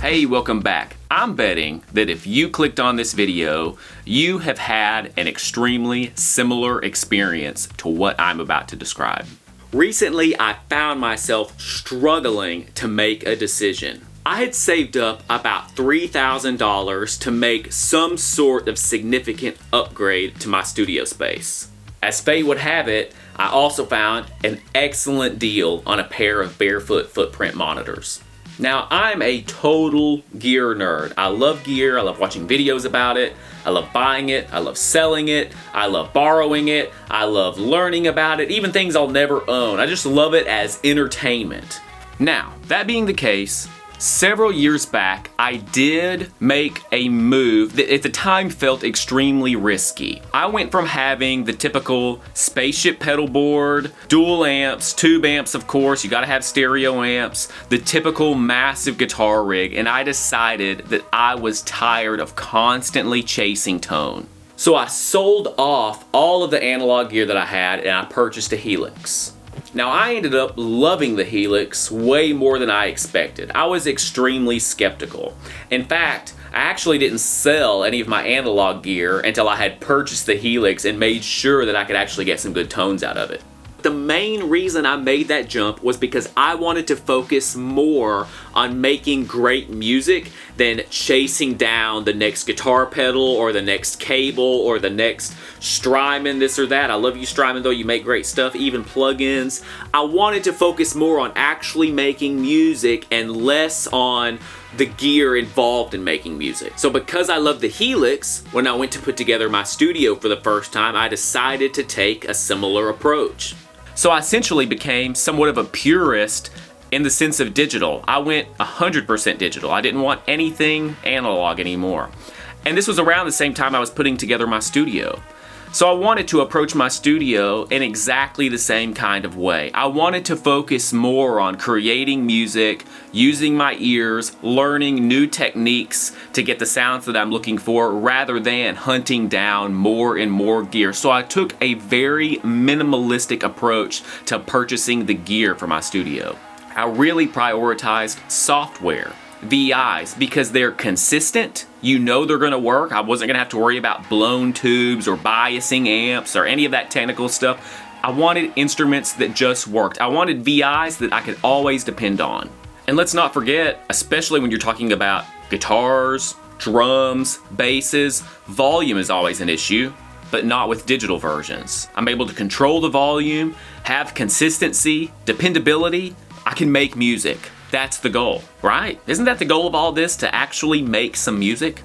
Hey, welcome back. I'm betting that if you clicked on this video, you have had an extremely similar experience to what I'm about to describe. Recently, I found myself struggling to make a decision. I had saved up about $3,000 to make some sort of significant upgrade to my studio space. As fate would have it, I also found an excellent deal on a pair of barefoot footprint monitors. Now, I'm a total gear nerd. I love gear, I love watching videos about it, I love buying it, I love selling it, I love borrowing it, I love learning about it, even things I'll never own. I just love it as entertainment. Now, that being the case, several years back, I did make a move that at the time felt extremely risky. I went from having the typical spaceship pedal board, dual amps, tube amps of course, you gotta have stereo amps, the typical massive guitar rig, and I decided that I was tired of constantly chasing tone. So I sold off all of the analog gear that I had and I purchased a Helix. Now, I ended up loving the Helix way more than I expected. I was extremely skeptical. In fact, I actually didn't sell any of my analog gear until I had purchased the Helix and made sure that I could actually get some good tones out of it. The main reason I made that jump was because I wanted to focus more on making great music than chasing down the next guitar pedal or the next cable or the next Strymon this or that. I love you, Strymon, though. You make great stuff, even plugins. I wanted to focus more on actually making music and less on the gear involved in making music. So because I love the Helix, when I went to put together my studio for the first time, I decided to take a similar approach. So I essentially became somewhat of a purist in the sense of digital. I went 100% digital. I didn't want anything analog anymore. And this was around the same time I was putting together my studio. So I wanted to approach my studio in exactly the same kind of way. I wanted to focus more on creating music, using my ears, learning new techniques to get the sounds that I'm looking for rather than hunting down more and more gear. So I took a very minimalistic approach to purchasing the gear for my studio. I really prioritized software, VIs, because they're consistent. You know they're gonna work. I wasn't gonna have to worry about blown tubes or biasing amps or any of that technical stuff. I wanted instruments that just worked. I wanted VIs that I could always depend on. And let's not forget, especially when you're talking about guitars, drums, basses, volume is always an issue, but not with digital versions. I'm able to control the volume, have consistency, dependability. I can make music. That's the goal, right? Isn't that the goal of all this, to actually make some music?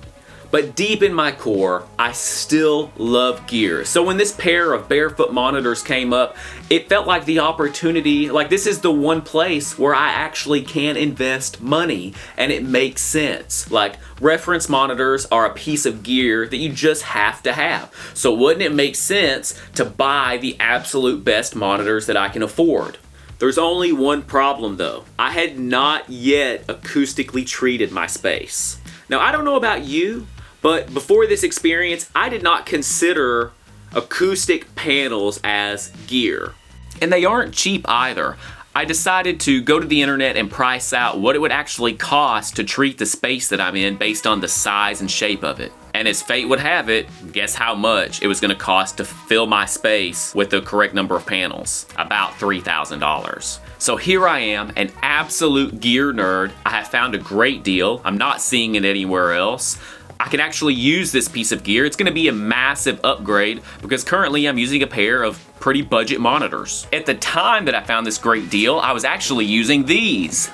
But deep in my core, I still love gear. So when this pair of barefoot monitors came up, it felt like the opportunity, like this is the one place where I actually can invest money and it makes sense. Like reference monitors are a piece of gear that you just have to have. So wouldn't it make sense to buy the absolute best monitors that I can afford? There's only one problem though. I had not yet acoustically treated my space. Now I don't know about you, but before this experience, I did not consider acoustic panels as gear. And they aren't cheap either. I decided to go to the internet and price out what it would actually cost to treat the space that I'm in based on the size and shape of it. And as fate would have it, guess how much it was gonna cost to fill my space with the correct number of panels? About $3,000. So here I am, an absolute gear nerd. I have found a great deal. I'm not seeing it anywhere else. I can actually use this piece of gear. It's gonna be a massive upgrade because currently I'm using a pair of pretty budget monitors. At the time that I found this great deal, I was actually using these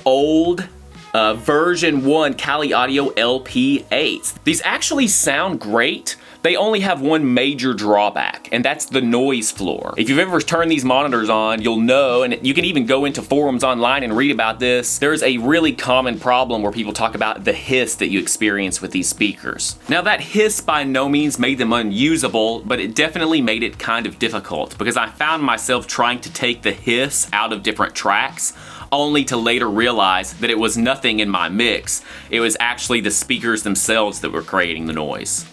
old version 1 Kali Audio LP8s. These actually sound great. They only have one major drawback, and that's the noise floor. If you've ever turned these monitors on, you'll know, and you can even go into forums online and read about this, there's a really common problem where people talk about the hiss that you experience with these speakers. Now that hiss by no means made them unusable, but it definitely made it kind of difficult because I found myself trying to take the hiss out of different tracks, only to later realize that it was nothing in my mix. It was actually the speakers themselves that were creating the noise.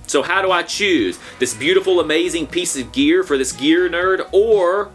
So how do I choose? This beautiful, amazing piece of gear for this gear nerd, or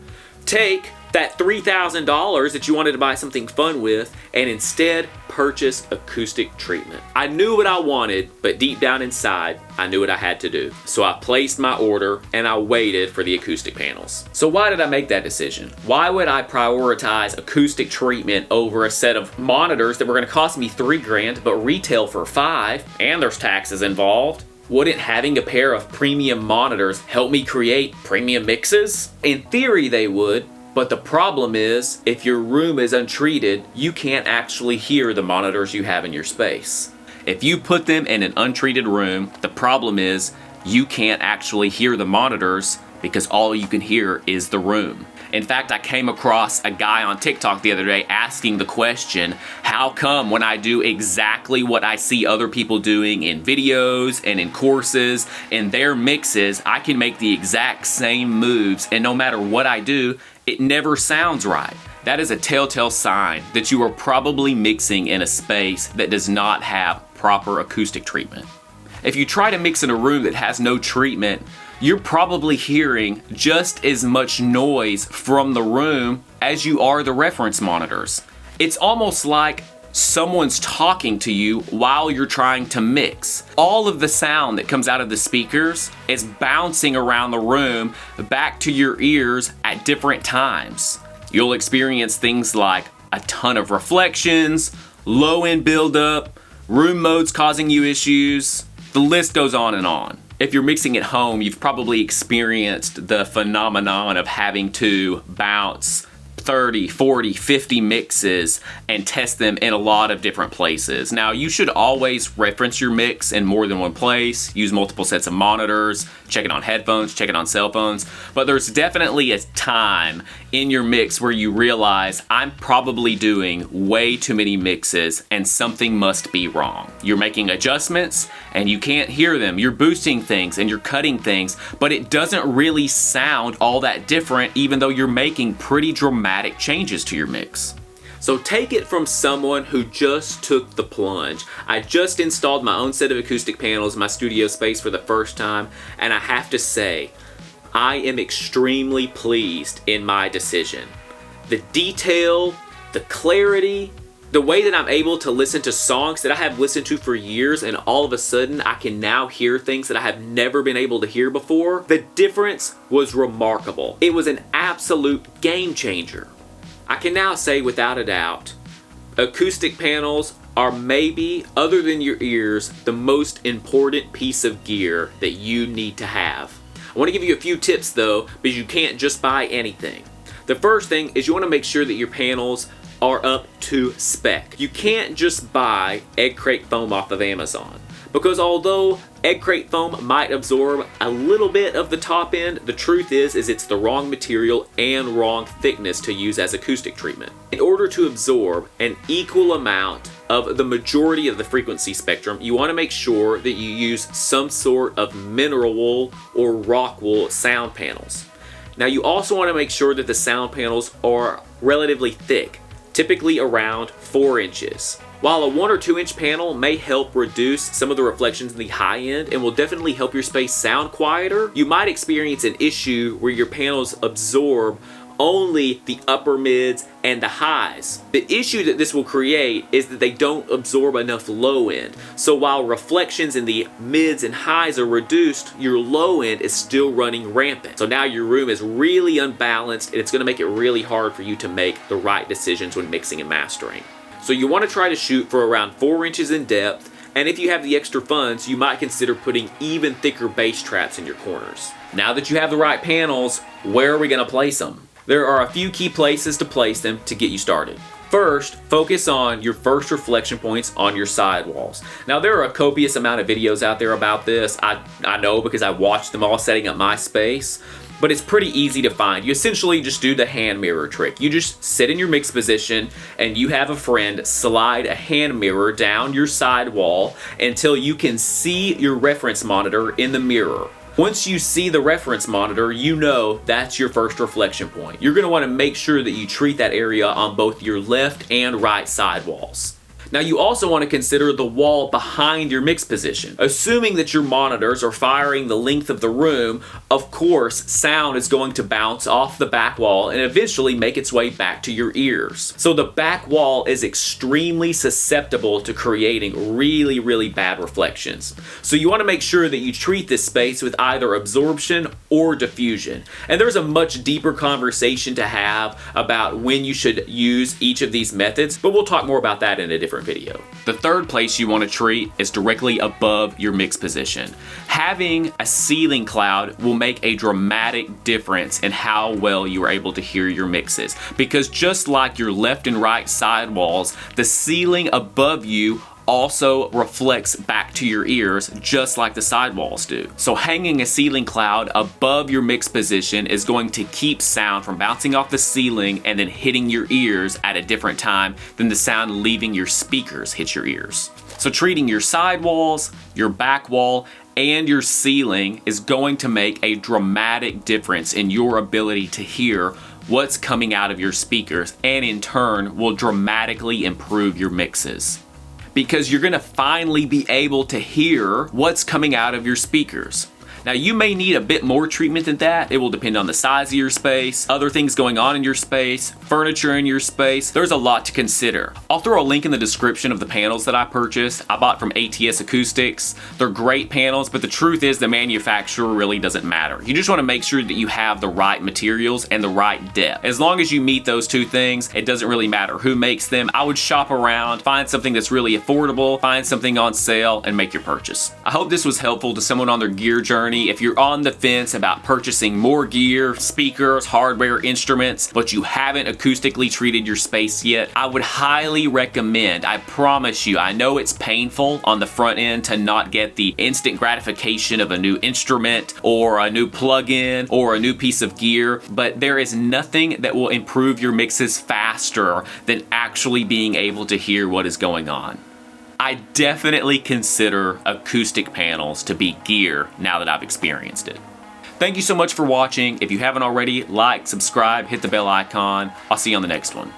take that $3,000 that you wanted to buy something fun with and instead purchase acoustic treatment. I knew what I wanted, but deep down inside, I knew what I had to do. So I placed my order and I waited for the acoustic panels. So why did I make that decision? Why would I prioritize acoustic treatment over a set of monitors that were gonna cost me $3,000 but retail for $5,000 and there's taxes involved? Wouldn't having a pair of premium monitors help me create premium mixes? In theory they would, but the problem is, if your room is untreated, you can't actually hear the monitors you have in your space. If you put them in an untreated room, the problem is you can't actually hear the monitors because all you can hear is the room. In fact, I came across a guy on TikTok the other day asking the question, how come when I do exactly what I see other people doing in videos and in courses, in their mixes, I can make the exact same moves, and no matter what I do, it never sounds right. That is a telltale sign that you are probably mixing in a space that does not have proper acoustic treatment. If you try to mix in a room that has no treatment, you're probably hearing just as much noise from the room as you are the reference monitors. It's almost like someone's talking to you while you're trying to mix. All of the sound that comes out of the speakers is bouncing around the room back to your ears at different times. You'll experience things like a ton of reflections, low end buildup, room modes causing you issues. The list goes on and on. If you're mixing at home, you've probably experienced the phenomenon of having to bounce 30, 40, 50 mixes and test them in a lot of different places. Now, you should always reference your mix in more than one place, use multiple sets of monitors, check it on headphones, check it on cell phones, but there's definitely a time in your mix where you realize I'm probably doing way too many mixes and something must be wrong. You're making adjustments and you can't hear them. You're boosting things and you're cutting things, but it doesn't really sound all that different even though you're making pretty dramatic changes to your mix. So take it from someone who just took the plunge. I just installed my own set of acoustic panels in my studio space for the first time, and I have to say, I am extremely pleased in my decision. The detail, the clarity, the way that I'm able to listen to songs that I have listened to for years and all of a sudden I can now hear things that I have never been able to hear before, the difference was remarkable. It was an absolute game changer. I can now say without a doubt, acoustic panels are maybe, other than your ears, the most important piece of gear that you need to have. I want to give you a few tips though, because you can't just buy anything. The first thing is you want to make sure that your panels are up to spec. You can't just buy egg crate foam off of Amazon, because although egg crate foam might absorb a little bit of the top end, the truth is it's the wrong material and wrong thickness to use as acoustic treatment. In order to absorb an equal amount of the majority of the frequency spectrum, you want to make sure that you use some sort of mineral wool or rock wool sound panels. Now you also want to make sure that the sound panels are relatively thick, typically around 4 inches. While a 1 or 2 inch panel may help reduce some of the reflections in the high end and will definitely help your space sound quieter, you might experience an issue where your panels absorb only the upper mids and the highs. The issue that this will create is that they don't absorb enough low end. So while reflections in the mids and highs are reduced, your low end is still running rampant. So now your room is really unbalanced and it's going to make it really hard for you to make the right decisions when mixing and mastering. So you want to try to shoot for around 4 inches in depth, and if you have the extra funds, you might consider putting even thicker bass traps in your corners. Now that you have the right panels, where are we going to place them? There are a few key places to place them to get you started. First, focus on your first reflection points on your sidewalls. Now there are a copious amount of videos out there about this. I know because I watched them all setting up my space, but it's pretty easy to find. You essentially just do the hand mirror trick. You just sit in your mix position and you have a friend slide a hand mirror down your sidewall until you can see your reference monitor in the mirror. Once you see the reference monitor, you know that's your first reflection point. You're going to want to make sure that you treat that area on both your left and right sidewalls. Now you also want to consider the wall behind your mix position. Assuming that your monitors are firing the length of the room, of course, sound is going to bounce off the back wall and eventually make its way back to your ears. So the back wall is extremely susceptible to creating really, really bad reflections. So you want to make sure that you treat this space with either absorption or diffusion. And there's a much deeper conversation to have about when you should use each of these methods, but we'll talk more about that in a different video. The third place you want to treat is directly above your mix position. Having a ceiling cloud will make a dramatic difference in how well you are able to hear your mixes, because just like your left and right side walls, the ceiling above you also reflects back to your ears just like the sidewalls do. So hanging a ceiling cloud above your mix position is going to keep sound from bouncing off the ceiling and then hitting your ears at a different time than the sound leaving your speakers hit your ears. So treating your sidewalls, your back wall, and your ceiling is going to make a dramatic difference in your ability to hear what's coming out of your speakers, and in turn will dramatically improve your mixes, because you're gonna finally be able to hear what's coming out of your speakers. Now you may need a bit more treatment than that. It will depend on the size of your space, other things going on in your space, furniture in your space. There's a lot to consider. I'll throw a link in the description of the panels that I purchased. I bought from ATS Acoustics. They're great panels, but the truth is the manufacturer really doesn't matter. You just wanna make sure that you have the right materials and the right depth. As long as you meet those two things, it doesn't really matter who makes them. I would shop around, find something that's really affordable, find something on sale, and make your purchase. I hope this was helpful to someone on their gear journey. If you're on the fence about purchasing more gear, speakers, hardware, instruments, but you haven't acoustically treated your space yet, I would highly recommend, I promise you, I know it's painful on the front end to not get the instant gratification of a new instrument or a new plug-in or a new piece of gear, but there is nothing that will improve your mixes faster than actually being able to hear what is going on. I definitely consider acoustic panels to be gear now that I've experienced it. Thank you so much for watching. If you haven't already, like, subscribe, hit the bell icon. I'll see you on the next one.